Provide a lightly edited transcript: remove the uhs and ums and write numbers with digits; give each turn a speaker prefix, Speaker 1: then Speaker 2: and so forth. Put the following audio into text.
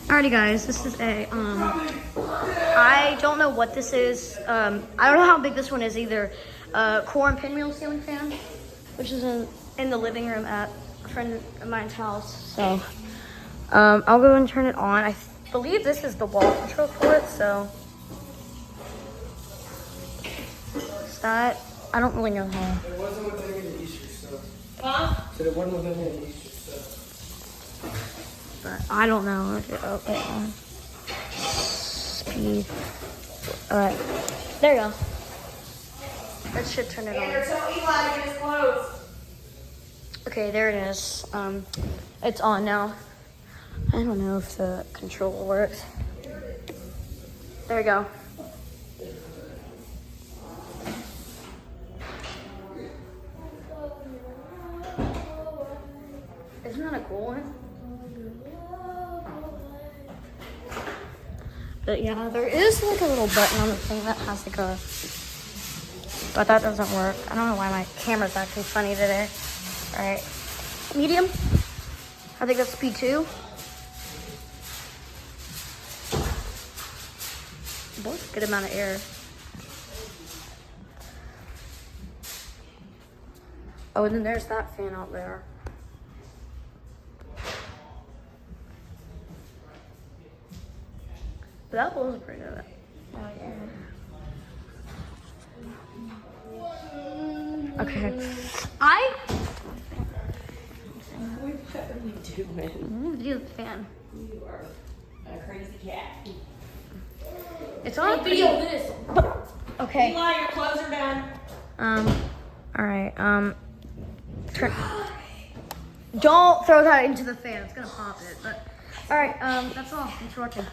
Speaker 1: Alrighty guys, this is I don't know what this is. I don't know how big this one is either. Quorum pinwheel ceiling fan, which is in the living room at a friend of mine's house. So, I'll go and turn it on. I believe this is the wall control for it, so. Is that, I don't really know how.
Speaker 2: It wasn't with any of the Easter stuff.
Speaker 3: Huh?
Speaker 2: Said it wasn't with any of the Easter stuff.
Speaker 1: But I don't know if it, okay, speed. Alright, there you go. That should turn it on.
Speaker 3: Tell Eli to get his clothes.
Speaker 1: Okay, there it is. It's on now. I don't know if the control works. There we go. Isn't that a cool one? But yeah, there is like a little button on the thing that has like a, but that doesn't work. I don't know why my camera's acting funny today. All right, medium. I think that's speed 2. Both good amount of air. Oh, and then there's that fan out there. That was pretty good. Oh, yeah. Okay.
Speaker 3: What are we doing?
Speaker 1: Do the fan.
Speaker 3: You are a crazy cat.
Speaker 1: It's on
Speaker 3: Video this.
Speaker 1: Okay.
Speaker 3: Eli, your clothes are done.
Speaker 1: All right. Don't throw that into the fan. It's gonna pop it. But all right. That's all. Thanks for watching.